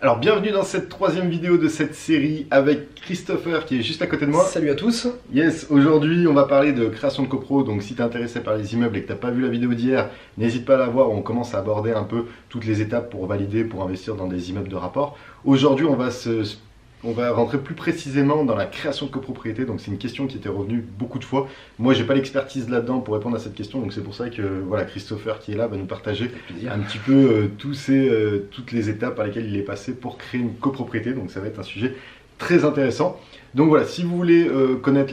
Alors bienvenue dans cette troisième vidéo de cette série avec Christopher qui est juste à côté de moi. Salut à tous. Yes, aujourd'hui on va parler de création de copro, donc si tu es intéressé par les immeubles et que tu n'as pas vu la vidéo d'hier, n'hésite pas à la voir, on commence à aborder un peu toutes les étapes pour valider, pour investir dans des immeubles de rapport. Aujourd'hui on va rentrer plus précisément dans la création de copropriété, donc c'est une question qui était revenue beaucoup de fois. Moi j'ai pas l'expertise là-dedans pour répondre à cette question, donc c'est pour ça que voilà, Christopher qui est là va nous partager un petit peu toutes les étapes par lesquelles il est passé pour créer une copropriété, donc ça va être un sujet très intéressant. Donc voilà, si vous voulez connaître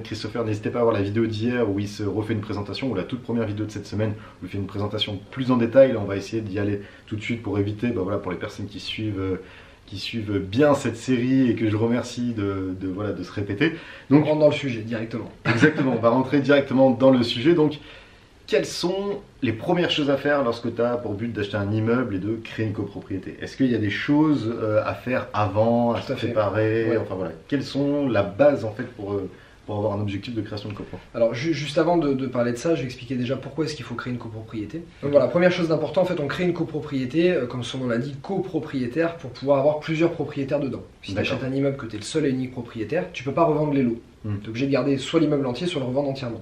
Christopher, n'hésitez pas à voir la vidéo d'hier où il se refait une présentation, ou la toute première vidéo de cette semaine où il fait une présentation plus en détail. Là on va essayer d'y aller tout de suite pour éviter, pour les personnes qui suivent bien cette série et que je remercie de se répéter. Donc, on rentre dans le sujet directement. Exactement, on va rentrer directement dans le sujet. Donc, quelles sont les premières choses à faire lorsque tu as pour but d'acheter un immeuble et de créer une copropriété? Est-ce qu'il y a des choses à faire avant, à se préparer? Ouais. Enfin voilà, quelles sont la base en fait pour avoir un objectif de création de copro? Alors juste avant de parler de ça, je vais expliquer déjà pourquoi est-ce qu'il faut créer une copropriété. Donc voilà, première chose d'important, en fait on crée une copropriété, comme son nom l'indique, copropriétaire, pour pouvoir avoir plusieurs propriétaires dedans. Si tu achètes un immeuble que tu es le seul et unique propriétaire, tu peux pas revendre les lots. Tu es obligé de garder soit l'immeuble entier, soit le revendre entièrement.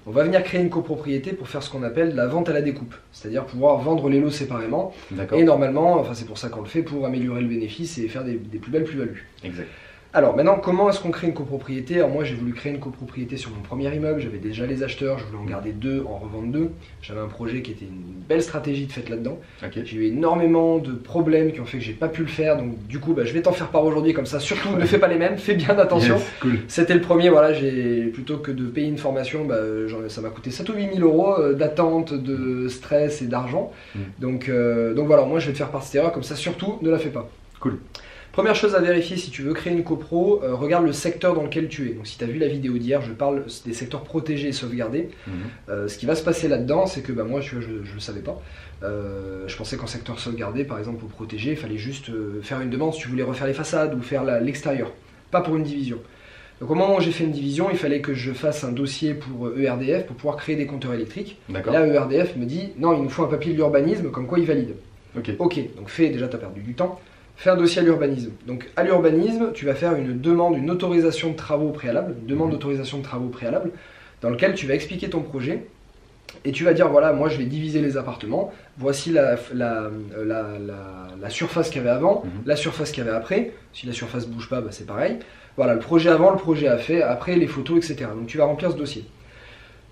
On va venir créer une copropriété pour faire ce qu'on appelle la vente à la découpe, c'est-à-dire pouvoir vendre les lots séparément. Et normalement, c'est pour ça qu'on le fait, pour améliorer le bénéfice et faire des plus belles plus-values. Exact. Alors maintenant, comment est-ce qu'on crée une copropriété? Alors moi j'ai voulu créer une copropriété sur mon premier immeuble, j'avais déjà les acheteurs, je voulais en garder deux, en revendre deux. J'avais un projet qui était une belle stratégie de fait là-dedans. J'ai eu énormément de problèmes qui ont fait que j'ai pas pu le faire, donc du coup je vais t'en faire part aujourd'hui comme ça. Surtout ne fais pas les mêmes, fais bien attention. Yes, cool. C'était le premier, voilà, plutôt que de payer une formation, ça m'a coûté 7 ou 8 000 euros d'attente, de stress et d'argent. Donc voilà, moi je vais te faire part de cette erreur, comme ça surtout ne la fais pas. Cool. Première chose à vérifier si tu veux créer une copro, regarde le secteur dans lequel tu es. Donc si tu as vu la vidéo d'hier, je parle des secteurs protégés et sauvegardés. Ce qui va se passer là-dedans, c'est que moi je ne savais pas. Je pensais qu'en secteur sauvegardé, par exemple, pour protéger, il fallait juste faire une demande si tu voulais refaire les façades ou faire l'extérieur, pas pour une division. Donc au moment où j'ai fait une division, il fallait que je fasse un dossier pour ERDF pour pouvoir créer des compteurs électriques. Et là ERDF me dit non, il nous faut un papier de l'urbanisme, comme quoi il valide. Ok, donc déjà tu as perdu du temps. Fais un dossier à l'urbanisme. Donc à l'urbanisme, tu vas faire une demande, une autorisation de travaux préalable, une demande d'autorisation de travaux préalable, dans lequel tu vas expliquer ton projet et tu vas dire voilà, moi je vais diviser les appartements, voici la surface qu'il y avait avant, la surface qu'il y avait après. Si la surface ne bouge pas, c'est pareil. Voilà, le projet avant, le projet après, les photos, etc. Donc tu vas remplir ce dossier.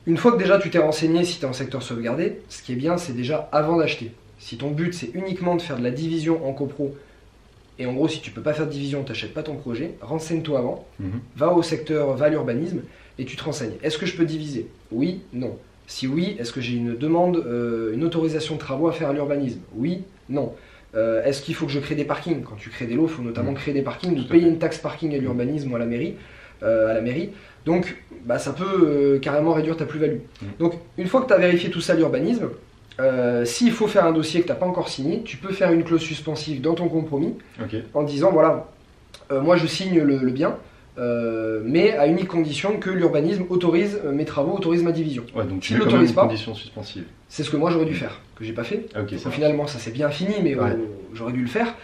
Une fois que déjà tu t'es renseigné si tu es en secteur sauvegardé, ce qui est bien, c'est déjà avant d'acheter. Si ton but c'est uniquement de faire de la division en copro, et en gros, si tu peux pas faire de division, tu n'achètes pas ton projet, renseigne-toi avant, va au secteur, va à l'urbanisme, et tu te renseignes. Est-ce que je peux diviser? Oui, non. Si oui, est-ce que j'ai une demande, une autorisation de travaux à faire à l'urbanisme? Oui, non. Est-ce qu'il faut que je crée des parkings? Quand tu crées des lots, il faut notamment créer des parkings, ou payer une taxe parking à l'urbanisme ou à la mairie. Donc, ça peut carrément réduire ta plus-value. Donc, une fois que tu as vérifié tout ça à l'urbanisme, s'il faut faire un dossier que tu n'as pas encore signé, tu peux faire une clause suspensive dans ton compromis en disant voilà, moi je signe le bien, mais à unique condition que l'urbanisme autorise mes travaux, autorise ma division. Ouais, donc tu l'autorises pas, condition suspensive. C'est ce que moi j'aurais dû faire, que j'ai pas fait. Finalement ça s'est bien fini, mais j'aurais dû le faire.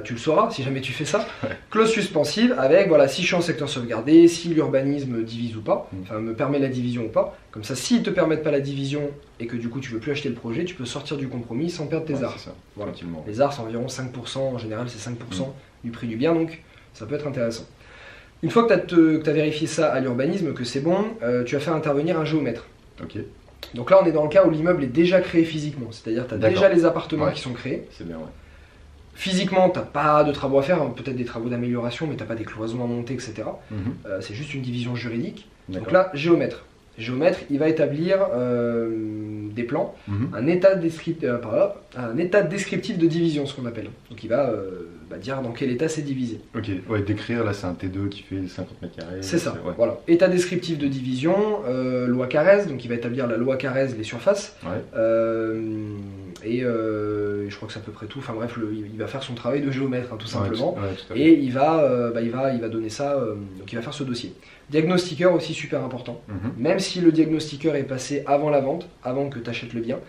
Tu le sauras si jamais tu fais ça. Clause suspensive avec voilà, si je suis en secteur sauvegardé, si l'urbanisme divise ou pas, enfin me permet la division ou pas. Comme ça, s'ils te permettent pas la division et que du coup tu veux plus acheter le projet, tu peux sortir du compromis sans perdre tes arts. Voilà. Les arts c'est environ 5%, en général c'est 5% du prix du bien, donc ça peut être intéressant. Une fois que tu as vérifié ça à l'urbanisme, que c'est bon, tu vas faire intervenir un géomètre. Donc là on est dans le cas où l'immeuble est déjà créé physiquement, c'est-à-dire tu as déjà les appartements qui sont créés. C'est bien, Physiquement, tu n'as pas de travaux à faire, peut-être des travaux d'amélioration, mais tu n'as pas des cloisons à monter, etc. C'est juste une division juridique. Donc là, géomètre. Géomètre, il va établir des plans, un état descriptif de division, ce qu'on appelle. Donc il va dire dans quel état c'est divisé. Décrire, là c'est un T2 qui fait 50 mètres carrés. C'est ça, voilà. État descriptif de division, loi Carrez, donc il va établir la loi Carrez, les surfaces. Je crois que c'est à peu près tout. Enfin bref, il va faire son travail de géomètre, tout simplement. Et il va donner ça, donc il va faire ce dossier. Diagnostiqueur aussi super important. Même si le diagnostiqueur est passé avant la vente, avant que tu achètes le bien,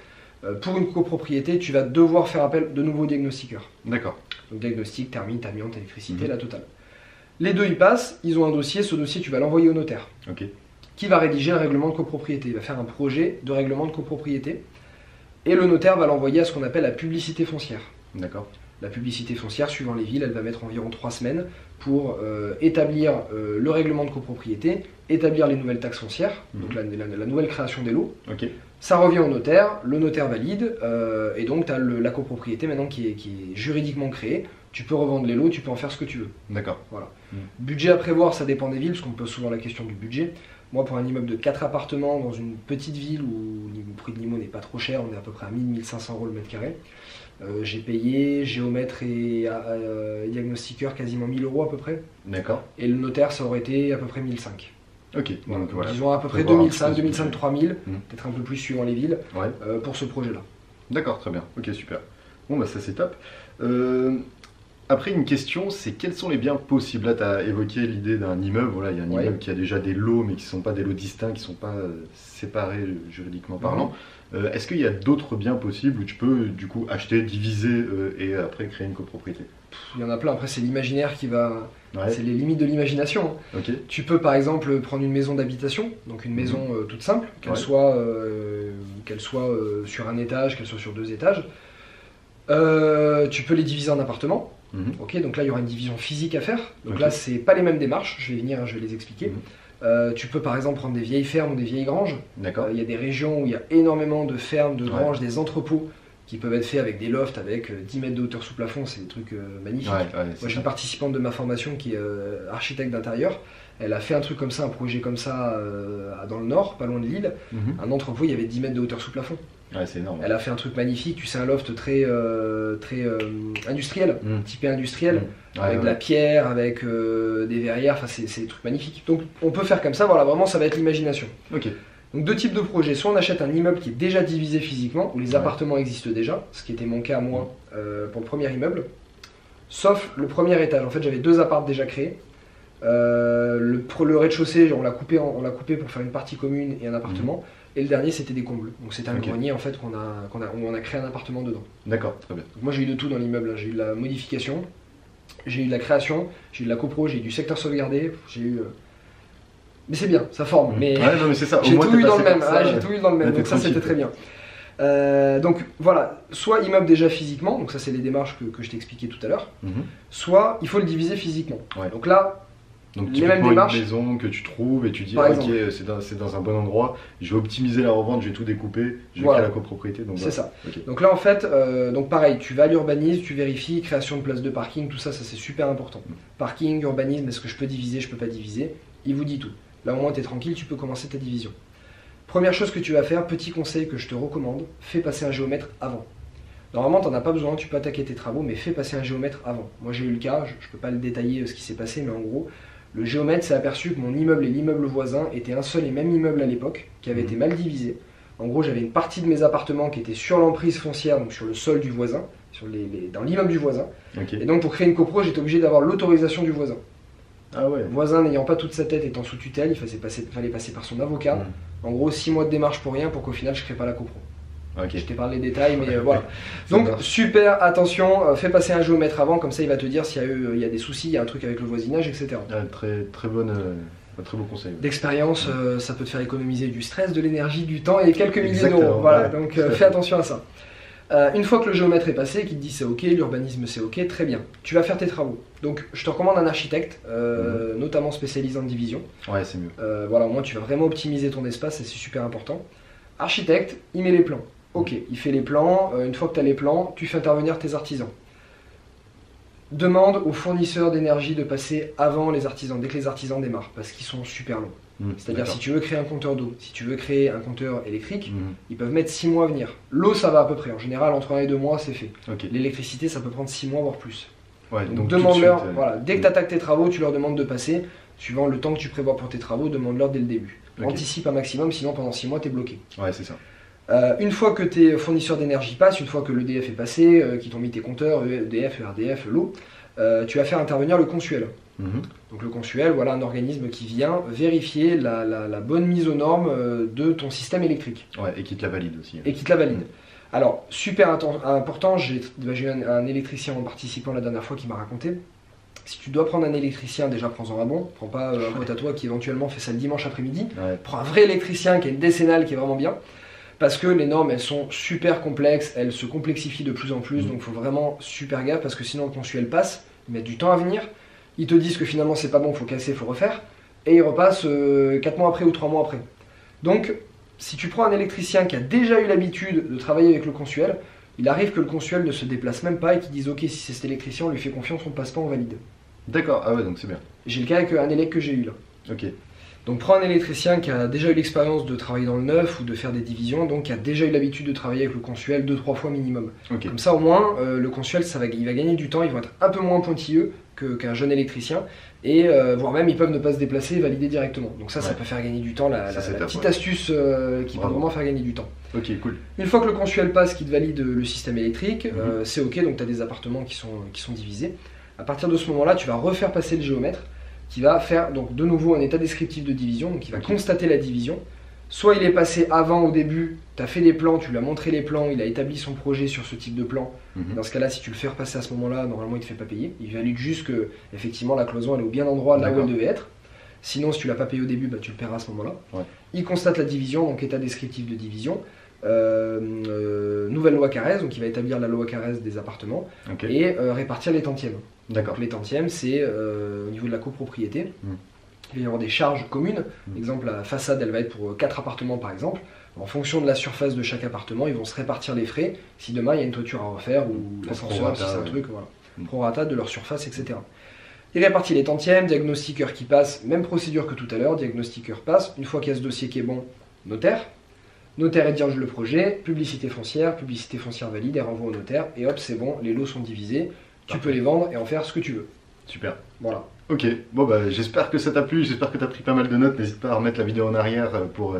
Pour une copropriété, tu vas devoir faire appel de nouveaux diagnostiqueurs. D'accord. Donc diagnostic, thermite, amiante, électricité, la totale. Les deux y passent, ils ont un dossier, ce dossier tu vas l'envoyer au notaire. Ok. Qui va rédiger le règlement de copropriété. Il va faire un projet de règlement de copropriété. Et le notaire va l'envoyer à ce qu'on appelle la publicité foncière. D'accord. La publicité foncière, suivant les villes, elle va mettre environ 3 semaines pour établir le règlement de copropriété, établir les nouvelles taxes foncières, donc la nouvelle création des lots. Ok. Ça revient au notaire, le notaire valide, et donc tu as la copropriété maintenant qui est juridiquement créée. Tu peux revendre les lots, tu peux en faire ce que tu veux. D'accord. Voilà. Budget à prévoir, ça dépend des villes, parce qu'on me pose souvent la question du budget. Moi, pour un immeuble de 4 appartements dans une petite ville où le prix de l'IMO n'est pas trop cher, on est à peu près à 1000-1500 € le mètre carré. J'ai payé géomètre et diagnostiqueur quasiment 1000 € à peu près. D'accord. Et le notaire, ça aurait été à peu près 1005. Ok. Donc voilà. disons à peu près 2005, 2005, 3000, peut-être un peu plus suivant les villes, pour ce projet-là. D'accord, très bien. Ok, super. Bon, bah ça c'est top. Après, une question, c'est quels sont les biens possibles? Là, tu as évoqué l'idée d'un immeuble. Voilà, il y a un immeuble qui a déjà des lots, mais qui ne sont pas des lots distincts, qui ne sont pas séparés juridiquement parlant. Est-ce qu'il y a d'autres biens possibles où tu peux du coup acheter, diviser et après créer une copropriété? Il y en a plein. Après, c'est l'imaginaire qui va... Ouais. C'est les limites de l'imagination. Ok. Tu peux par exemple prendre une maison d'habitation, donc une maison toute simple, qu'elle soit sur un étage, qu'elle soit sur 2 étages. Tu peux les diviser en appartements. Ok, donc là il y aura une division physique à faire. Donc là c'est pas les mêmes démarches, je vais venir, je vais les expliquer. Tu peux par exemple prendre des vieilles fermes ou des vieilles granges. D'accord. Il y a des régions où il y a énormément de fermes, de granges, des entrepôts qui peuvent être faits avec des lofts avec 10 mètres de hauteur sous plafond, c'est des trucs magnifiques. Moi j'ai une participante de ma formation qui est architecte d'intérieur. Elle a fait un truc comme ça, un projet comme ça dans le nord, pas loin de Lille. Un entrepôt, il y avait 10 mètres de hauteur sous plafond. Ouais, c'est énorme. Elle a fait un truc magnifique, tu sais, un loft très industriel, typé industriel, avec de la pierre, avec des verrières, enfin c'est des trucs magnifiques. Donc on peut faire comme ça, voilà, vraiment ça va être l'imagination. Ok. Donc 2 types de projets, soit on achète un immeuble qui est déjà divisé physiquement, où les appartements existent déjà, ce qui était mon cas moi pour le premier immeuble, sauf le premier étage. En fait j'avais 2 appartements déjà créés. Le rez-de-chaussée, on l'a coupé pour faire une partie commune et un appartement. Et le dernier, c'était des combles. Donc c'était un grenier en fait où on a créé un appartement dedans. D'accord, très bien. Donc moi j'ai eu de tout dans l'immeuble. J'ai eu de la modification, j'ai eu de la création, j'ai eu de la copro, j'ai eu du secteur sauvegardé, j'ai eu. Mais c'est bien, ça forme. Mais non, mais c'est ça. j'ai tout eu dans le même. J'ai tout eu dans le même. Donc ça c'était très bien. Donc voilà, soit immeuble déjà physiquement, donc ça c'est les démarches que je t'ai expliquées tout à l'heure, soit il faut le diviser physiquement. Donc là, donc les mêmes démarches. Une maison que tu trouves et tu dis ok, c'est dans un bon endroit, je vais optimiser la revente, je vais tout découper, je vais créer la copropriété. C'est ça. Donc là en fait, donc pareil, tu vas à l'urbanisme, tu vérifies, création de places de parking, tout ça, ça c'est super important. Parking, urbanisme, est-ce que je peux diviser, je peux pas diviser, il vous dit tout. Là au moins tu es tranquille, tu peux commencer ta division. Première chose que tu vas faire, petit conseil que je te recommande, fais passer un géomètre avant. Normalement, tu n'en as pas besoin, tu peux attaquer tes travaux, mais fais passer un géomètre avant. Moi, j'ai eu le cas, je ne peux pas le détailler ce qui s'est passé, mais en gros, le géomètre s'est aperçu que mon immeuble et l'immeuble voisin étaient un seul et même immeuble à l'époque, qui avait été mal divisé. En gros, j'avais une partie de mes appartements qui était sur l'emprise foncière, donc sur le sol du voisin, dans l'immeuble du voisin. Et donc, pour créer une copro, j'étais obligé d'avoir l'autorisation du voisin. Ah ouais. Le voisin n'ayant pas toute sa tête étant sous tutelle, il fallait passer par son avocat. En gros, 6 mois de démarche pour rien pour qu'au final je crée pas la copro. Je t'ai parlé des détails, mais voilà. Donc super, attention, fais passer un géomètre avant, comme ça il va te dire s'il y a des soucis, il y a un truc avec le voisinage, etc. Très beau conseil. D'expérience, ça peut te faire économiser du stress, de l'énergie, du temps et quelques milliers d'euros. Voilà, donc fais attention à ça. Une fois que le géomètre est passé, qu'il te dit c'est ok, l'urbanisme c'est ok, très bien. Tu vas faire tes travaux. Donc je te recommande un architecte, notamment spécialisé en division. Ouais, c'est mieux. Voilà, au moins tu vas vraiment optimiser ton espace et c'est super important. Architecte, il met les plans. Ok, il fait les plans. Une fois que tu as les plans, tu fais intervenir tes artisans. Demande aux fournisseurs d'énergie de passer avant les artisans, dès que les artisans démarrent, parce qu'ils sont super longs. C'est-à-dire si tu veux créer un compteur d'eau, si tu veux créer un compteur électrique, ils peuvent mettre 6 mois à venir. L'eau ça va à peu près, en général entre 1 et 2 mois c'est fait. L'électricité ça peut prendre 6 mois voire plus. Donc demande-leur, voilà, dès que tu attaques tes travaux, tu leur demandes de passer, suivant le temps que tu prévois pour tes travaux, demande-leur dès le début. Anticipe un maximum, sinon pendant 6 mois tu es bloqué. Ouais, c'est ça. Une fois que tes fournisseurs d'énergie passent, une fois que l'EDF est passé, qu'ils t'ont mis tes compteurs, EDF, ERDF, l'eau, tu vas faire intervenir le consuel. Donc le consuel, voilà un organisme qui vient vérifier la bonne mise aux normes de ton système électrique. Ouais, et qui te la valide aussi. Et qui te la valide. Alors, super important, j'ai eu un électricien en participant la dernière fois qui m'a raconté. Si tu dois prendre un électricien, déjà prends-en un bon. Prends pas un pote à toi qui éventuellement fait ça le dimanche après-midi. Ouais. Prends un vrai électricien qui a une décennale qui est vraiment bien. Parce que les normes, elles sont super complexes, elles se complexifient de plus en plus. Donc il faut vraiment super gaffe parce que sinon le conçu elle passe, ils mettent du temps à venir. Ils te disent que finalement c'est pas bon, il faut casser, il faut refaire. Et ils repassent 4 mois après ou 3 mois après. Donc si tu prends un électricien qui a déjà eu l'habitude de travailler avec le conçuel, il arrive que le conçuel ne se déplace même pas et qu'il dise ok, si c'est cet électricien, on lui fait confiance, on passe pas, on valide. D'accord, ah ouais, donc c'est bien. J'ai le cas avec un élec que j'ai eu là. Ok. Donc prends un électricien qui a déjà eu l'expérience de travailler dans le neuf ou de faire des divisions, donc qui a déjà eu l'habitude de travailler avec le conçuel 2-3 fois minimum. Ok. Comme ça au moins, le conçuel, il va gagner du temps, ils vont être un peu moins pointilleux qu'un jeune électricien, et voire même ils peuvent ne pas se déplacer et valider directement. Donc ça peut faire gagner du temps, la petite astuce qui peut vraiment faire gagner du temps. Ok, cool. Une fois que le conçuel passe, qui te valide le système électrique, c'est ok, donc tu as des appartements qui sont divisés. À partir de ce moment-là, tu vas refaire passer le géomètre, qui va faire donc de nouveau un état descriptif de division, donc il va constater la division. Soit il est passé avant au début, tu as fait des plans, tu lui as montré les plans, il a établi son projet sur ce type de plan. Dans ce cas-là, si tu le fais repasser à ce moment-là, normalement il ne te fait pas payer. Il valide juste que effectivement la cloison elle est au bien endroit là où elle devait être. Sinon, si tu l'as pas payé au début, tu le paieras à ce moment-là. Ouais. Il constate la division, donc état descriptif de division. Nouvelle loi Carrez, donc il va établir la loi Carrez des appartements et répartir les tantièmes. Donc les tantièmes, c'est au niveau de la copropriété. Il va y avoir des charges communes. Exemple, la façade, elle va être pour 4 appartements par exemple. En fonction de la surface de chaque appartement, ils vont se répartir les frais. Si demain il y a une toiture à refaire ou l'ascenseur, si c'est un truc, voilà. Prorata de leur surface, etc. Il répartit les tantièmes, diagnostiqueur qui passe, même procédure que tout à l'heure, diagnostiqueur passe. Une fois qu'il y a ce dossier qui est bon, notaire. Notaire édite le projet, publicité foncière valide et renvoie au notaire. Et hop, c'est bon, les lots sont divisés. Tu peux les vendre et en faire ce que tu veux. Super. Voilà. Ok, bon bah j'espère que ça t'a plu, j'espère que t'as pris pas mal de notes, n'hésite pas à remettre la vidéo en arrière pour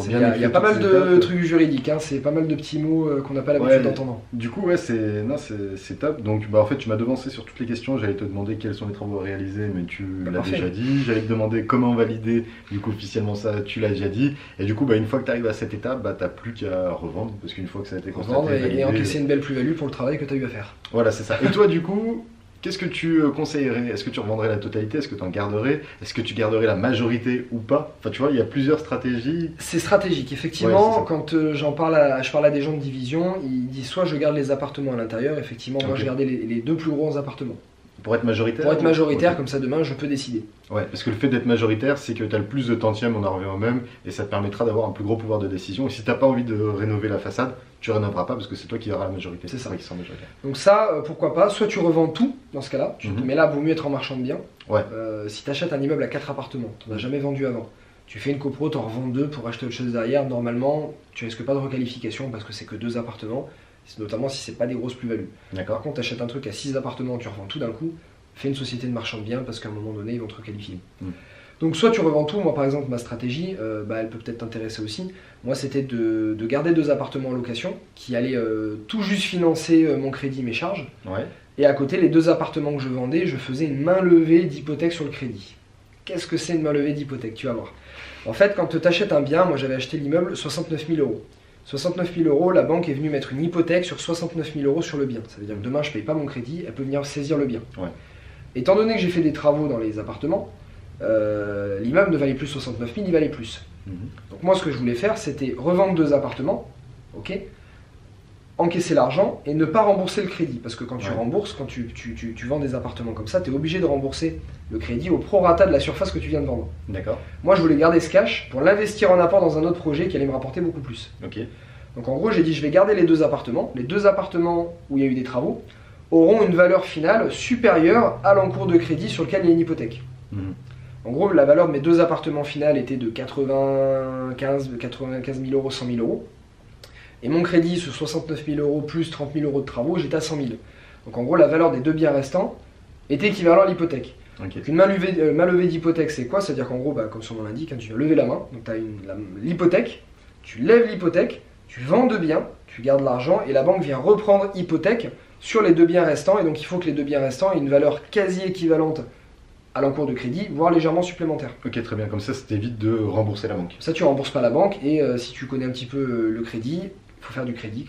bien. Il y a pas mal de trucs juridiques, hein. C'est pas mal de petits mots qu'on n'a pas l'habitude d'entendre. Du coup c'est top, donc bah en fait tu m'as devancé sur toutes les questions, j'allais te demander quels sont les travaux à réaliser mais tu l'as déjà dit, j'allais te demander comment valider, du coup officiellement ça tu l'as déjà dit, et du coup bah une fois que tu arrives à cette étape, bah t'as plus qu'à revendre, parce qu'une fois que ça a été constaté, et encaisser une belle plus-value pour le travail que tu as eu à faire. Voilà c'est ça, et toi du coup qu'est-ce que tu conseillerais? Est-ce que tu revendrais la totalité? Est-ce que tu en garderais? Est-ce que tu garderais la majorité ou pas? Enfin, tu vois, il y a plusieurs stratégies. C'est stratégique, effectivement. Ouais, quand je parle à des gens de division, ils disent soit je garde les appartements à l'intérieur, effectivement, moi je gardais les 2 plus gros appartements. Pour être majoritaire? Pour être majoritaire, comme ça demain je peux décider. Ouais, parce que le fait d'être majoritaire, c'est que tu as le plus de tantièmes, on en revient au même, et ça te permettra d'avoir un plus gros pouvoir de décision. Et si tu n'as pas envie de rénover la façade, tu rénoveras pas parce que c'est toi qui auras la majorité. C'est ça. Qui sera majoritaire. Donc ça, pourquoi pas, soit tu revends tout dans ce cas-là, mais là, vaut mieux être en marchand de biens. Ouais. Si tu achètes un immeuble à 4 appartements, tu n'en as jamais vendu avant, tu fais une copro, tu en revends 2 pour acheter autre chose derrière, normalement, tu risques pas de requalification parce que c'est que 2 appartements, notamment si c'est pas des grosses plus-values. D'accord. Par contre, tu achètes un truc à 6 appartements, tu revends tout d'un coup, fais une société de marchand de biens parce qu'à un moment donné, ils vont te requalifier. Donc soit tu revends tout, moi par exemple ma stratégie, elle peut peut-être t'intéresser aussi, moi c'était de garder 2 appartements en location qui allaient tout juste financer mon crédit, mes charges, et à côté les 2 appartements que je vendais, je faisais une main levée d'hypothèque sur le crédit. Qu'est-ce que c'est une main levée d'hypothèque? Tu vas voir. En fait quand tu achètes un bien, moi j'avais acheté l'immeuble 69 000 €. 69 000 €, la banque est venue mettre une hypothèque sur 69 000 € sur le bien. Ça veut dire que demain je paye pas mon crédit, elle peut venir saisir le bien. Étant donné que j'ai fait des travaux dans les appartements, l'immeuble ne valait plus 69 000, il valait plus. Donc moi ce que je voulais faire c'était revendre 2 appartements, encaisser l'argent et ne pas rembourser le crédit. Parce que quand tu rembourses, quand tu vends des appartements comme ça, tu es obligé de rembourser le crédit au prorata de la surface que tu viens de vendre. D'accord. Moi je voulais garder ce cash pour l'investir en apport dans un autre projet qui allait me rapporter beaucoup plus. Donc en gros j'ai dit je vais garder les 2 appartements. Les 2 appartements où il y a eu des travaux auront une valeur finale supérieure à l'encours de crédit sur lequel il y a une hypothèque. En gros, la valeur de mes 2 appartements finales était de 95 000 €, 100 000 €. Et mon crédit sur 69 000 € plus 30 000 € de travaux, j'étais à 100 000. Donc en gros, la valeur des 2 biens restants était équivalent à l'hypothèque. Donc une main levée d'hypothèque, c'est quoi? C'est-à-dire qu'en gros, comme son nom l'indique, tu vas lever la main, donc tu as l'hypothèque, tu lèves l'hypothèque, tu vends 2 biens, tu gardes l'argent et la banque vient reprendre hypothèque sur les 2 biens restants. Et donc il faut que les 2 biens restants aient une valeur quasi équivalente à l'encours de crédit, voire légèrement supplémentaire. Ok, très bien, comme ça t'évite de rembourser la banque. Ça tu rembourses pas la banque et si tu connais un petit peu le crédit, faut faire du crédit.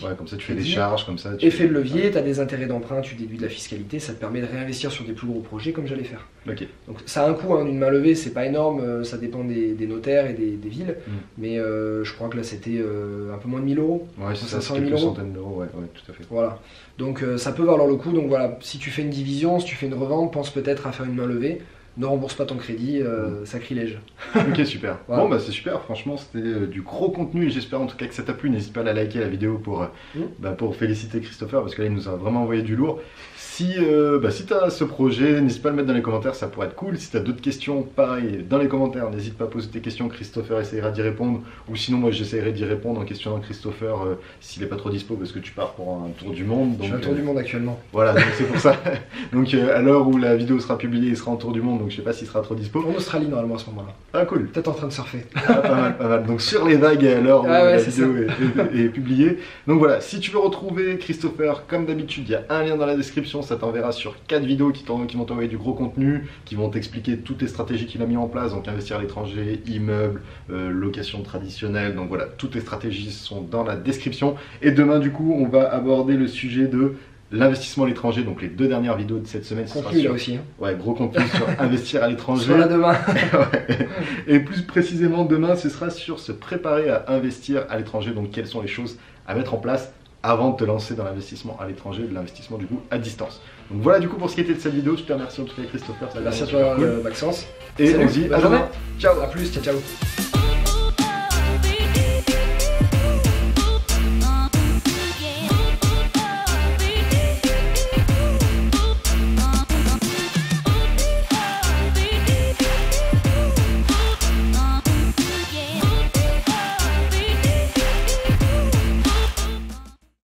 Ouais, comme ça tu fais des Crédit. charges, comme ça. Tu Effet de levier, tu as des intérêts d'emprunt, tu déduis de la fiscalité, ça te permet de réinvestir sur des plus gros projets comme j'allais faire. Ok. Donc ça a un coût, hein, d'une main levée, c'est pas énorme, ça dépend des notaires et des villes, mais je crois que là c'était un peu moins de 1000 euros. Ouais, c'est ça, 500 c'est 000 quelques euros. centaines d'euros, ouais, tout à fait. Voilà, donc ça peut valoir le coup, donc voilà, si tu fais une division, si tu fais une revente, pense peut-être à faire une main levée, ne rembourse pas ton crédit, sacrilège. Ok, super. Voilà. Bon, bah c'est super, franchement, c'était du gros contenu et j'espère en tout cas que ça t'a plu. N'hésite pas à la liker la vidéo pour féliciter Christopher parce que là il nous a vraiment envoyé du lourd. Si tu as ce projet, n'hésite pas à le mettre dans les commentaires, ça pourrait être cool. Si tu as d'autres questions, pareil, dans les commentaires, n'hésite pas à poser tes questions, Christopher essaiera d'y répondre. Ou sinon, moi j'essaierai d'y répondre en questionnant Christopher s'il n'est pas trop dispo parce que tu pars pour un tour du monde. Donc, Je suis un tour du monde actuellement. Voilà, donc c'est pour ça. Donc à l'heure où la vidéo sera publiée, il sera en tour du monde, donc je sais pas s'il sera trop dispo. En Australie normalement à ce moment-là. Ah cool. Peut-être en train de surfer. Ah, pas mal, pas mal. Donc sur les vagues à l'heure où la vidéo est publiée. Donc voilà, si tu veux retrouver Christopher, comme d'habitude, il y a un lien dans la description, ça t'enverra sur 4 vidéos qui vont t'envoyer du gros contenu, qui vont t'expliquer toutes les stratégies qu'il a mis en place, donc investir à l'étranger, immeubles, location traditionnelle, donc voilà, toutes les stratégies sont dans la description. Et demain du coup, on va aborder le sujet de l'investissement à l'étranger, donc les 2 dernières vidéos de cette semaine. Contenu là aussi. Hein. Ouais, gros contenu sur investir à l'étranger. Sur la demain. Ouais. Et plus précisément demain, ce sera sur se préparer à investir à l'étranger, donc quelles sont les choses à mettre en place avant de te lancer dans l'investissement à l'étranger, de l'investissement du coup à distance. Donc voilà du coup pour ce qui était de cette vidéo, je te remercie en tout cas Christopher. Merci à toi Maxence. Et salut, on se dit à demain. Ciao, à plus, ciao.